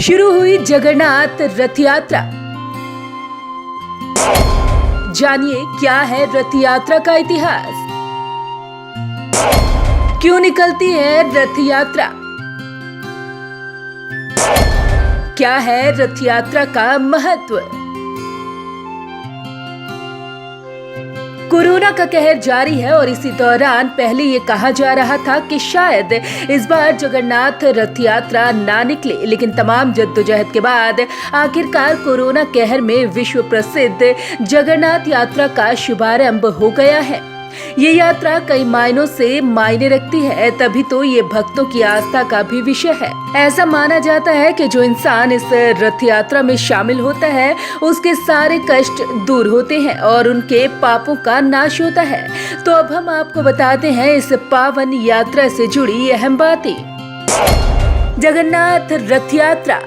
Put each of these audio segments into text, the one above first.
शुरू हुई जगन्नाथ रथ यात्रा। जानिए क्या है रथ यात्रा का इतिहास, क्यों निकलती है रथ यात्रा, क्या है रथ यात्रा का महत्व। कोरोना का कहर जारी है और इसी दौरान पहले ये कहा जा रहा था कि शायद इस बार जगन्नाथ रथ यात्रा ना निकले, लेकिन तमाम जद्दोजहद के बाद आखिरकार कोरोना कहर में विश्व प्रसिद्ध जगन्नाथ यात्रा का शुभारंभ हो गया है। ये यात्रा कई मायनों से मायने रखती है, तभी तो ये भक्तों की आस्था का भी विषय है। ऐसा माना जाता है कि जो इंसान इस रथ यात्रा में शामिल होता है उसके सारे कष्ट दूर होते हैं और उनके पापों का नाश होता है। तो अब हम आपको बताते हैं इस पावन यात्रा से जुड़ी अहम बातें। जगन्नाथ रथ यात्रा।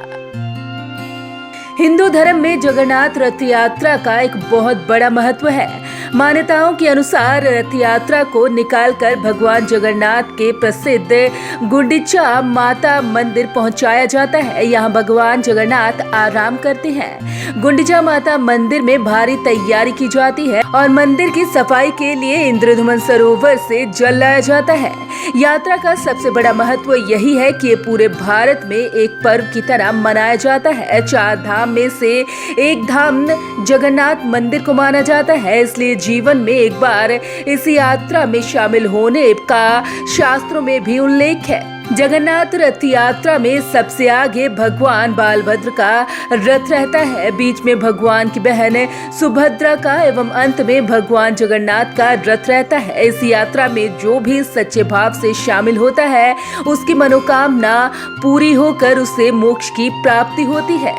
हिंदू धर्म में जगन्नाथ रथ यात्रा का एक बहुत बड़ा महत्व है। मान्यताओं के अनुसार रथ यात्रा को निकालकर भगवान जगन्नाथ के प्रसिद्ध गुंडीचा माता मंदिर पहुंचाया जाता है। यहाँ भगवान जगन्नाथ आराम करते हैं। गुंडीचा माता मंदिर में भारी तैयारी की जाती है और मंदिर की सफाई के लिए इंद्रधुमन सरोवर से जल लाया जाता है। यात्रा का सबसे बड़ा महत्व यही है कि ये पूरे भारत में एक पर्व की तरह मनाया जाता है। 4 धाम में से एक धाम जगन्नाथ मंदिर को माना जाता है, इसलिए जीवन में एक बार इस यात्रा में शामिल होने का शास्त्रों में भी उल्लेख है। जगन्नाथ रथ यात्रा में सबसे आगे भगवान बालभद्र का रथ रहता है, बीच में भगवान की बहन सुभद्रा का एवं अंत में भगवान जगन्नाथ का रथ रहता है। इस यात्रा में जो भी सच्चे भाव से शामिल होता है उसकी मनोकामना पूरी होकर उसे मोक्ष की प्राप्ति होती है।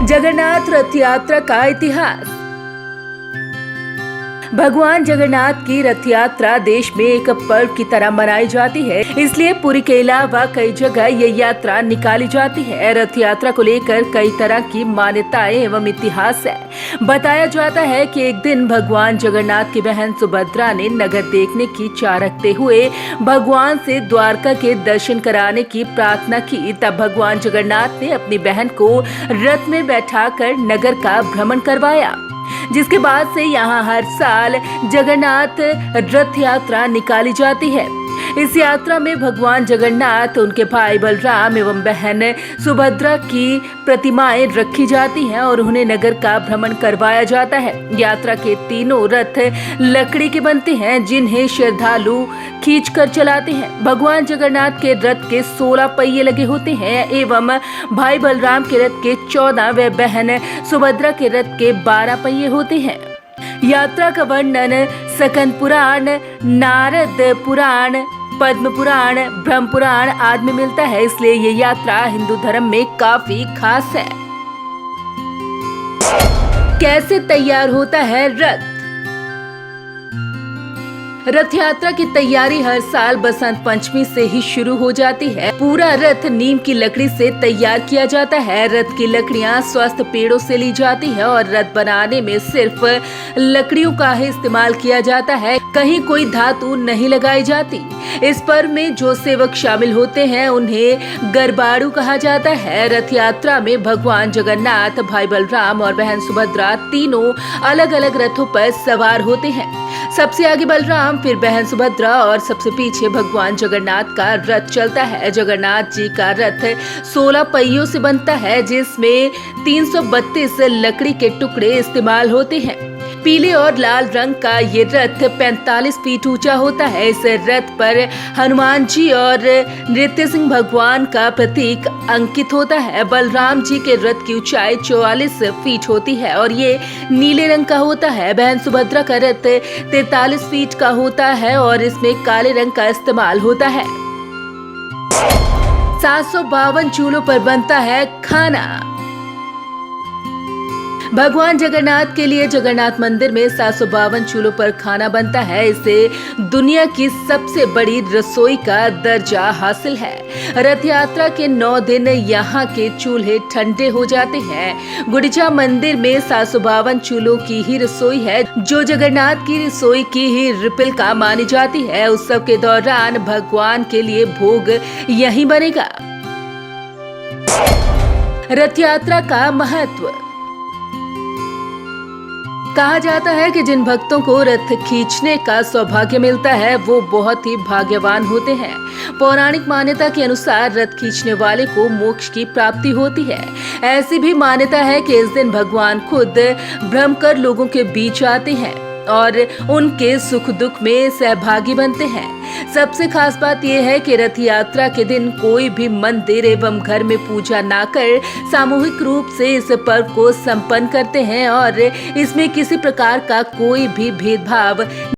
जगन्नाथ रथ यात्रा का इतिहास। भगवान जगन्नाथ की रथ यात्रा देश में एक पर्व की तरह मनाई जाती है, इसलिए पुरी के अलावा कई जगह ये यात्रा निकाली जाती है। रथ यात्रा को लेकर कई तरह की मान्यताएं एवं इतिहास है। बताया जाता है कि एक दिन भगवान जगन्नाथ की बहन सुभद्रा ने नगर देखने की चाह रखते हुए भगवान से द्वारका के दर्शन कराने की प्रार्थना की। तब भगवान जगन्नाथ ने अपनी बहन को रथ में बैठाकर नगर का भ्रमण करवाया, जिसके बाद से यहाँ हर साल जगन्नाथ रथ यात्रा निकाली जाती है। इस यात्रा में भगवान जगन्नाथ, उनके भाई बलराम एवं बहन सुभद्रा की प्रतिमाएं रखी जाती हैं और उन्हें नगर का भ्रमण करवाया जाता है। यात्रा के तीनों रथ लकड़ी के बनते हैं, जिन्हें श्रद्धालु खींचकर चलाते हैं। भगवान जगन्नाथ के रथ के 16 पहिए लगे होते हैं एवं भाई बलराम के रथ के 14 व बहन सुभद्रा के रथ के 12 पहिए होते हैं। यात्रा का वर्णन स्कंद पुराण, नारद पुराण, पद्म पुराण, ब्रह्म पुराण आदि में मिलता है, इसलिए ये यात्रा हिंदू धर्म में काफी खास है। कैसे तैयार होता है रथ? रथ यात्रा की तैयारी हर साल बसंत पंचमी से ही शुरू हो जाती है। पूरा रथ नीम की लकड़ी से तैयार किया जाता है। रथ की लकड़ियां स्वस्थ पेड़ों से ली जाती है और रथ बनाने में सिर्फ लकड़ियों का ही इस्तेमाल किया जाता है, कहीं कोई धातु नहीं लगाई जाती। इस पर्व में जो सेवक शामिल होते हैं उन्हें गरबाड़ू कहा जाता है। रथ यात्रा में भगवान जगन्नाथ, भाई बलराम और बहन सुभद्रा तीनों अलग अलग रथों पर सवार होते हैं। सबसे आगे बलराम, फिर बहन सुभद्रा और सबसे पीछे भगवान जगन्नाथ का रथ चलता है। जगन्नाथ जी का रथ 16 पहियों से बनता है, जिसमें 332 लकड़ी के टुकड़े इस्तेमाल होते हैं। पीले और लाल रंग का ये रथ 45 फीट ऊंचा होता है। इस रथ पर हनुमान जी और नृत्य सिंह भगवान का प्रतीक अंकित होता है। बलराम जी के रथ की ऊंचाई 44 फीट होती है और ये नीले रंग का होता है। बहन सुभद्रा का रथ 43 फीट का होता है और इसमें काले रंग का इस्तेमाल होता है। 752 चूल्हों पर बनता है खाना। भगवान जगन्नाथ के लिए जगन्नाथ मंदिर में 752 चूल्हों पर खाना बनता है। इसे दुनिया की सबसे बड़ी रसोई का दर्जा हासिल है। रथ यात्रा के 9 दिन यहाँ के चूल्हे ठंडे हो जाते हैं। गुंडीचा मंदिर में 752 चूल्हों की ही रसोई है, जो जगन्नाथ की रसोई की ही रिप्लिका मानी जाती है। उत्सव के दौरान भगवान के लिए भोग यहीं बनेगा। रथ यात्रा का महत्व। कहा जाता है कि जिन भक्तों को रथ खींचने का सौभाग्य मिलता है वो बहुत ही भाग्यवान होते हैं। पौराणिक मान्यता के अनुसार रथ खींचने वाले को मोक्ष की प्राप्ति होती है। ऐसी भी मान्यता है कि इस दिन भगवान खुद भ्रमकर लोगों के बीच आते हैं और उनके सुख दुख में सहभागी बनते हैं। सबसे खास बात यह है कि रथ यात्रा के दिन कोई भी मंदिर एवं घर में पूजा ना कर सामूहिक रूप से इस पर्व को संपन्न करते हैं और इसमें किसी प्रकार का कोई भी भेदभाव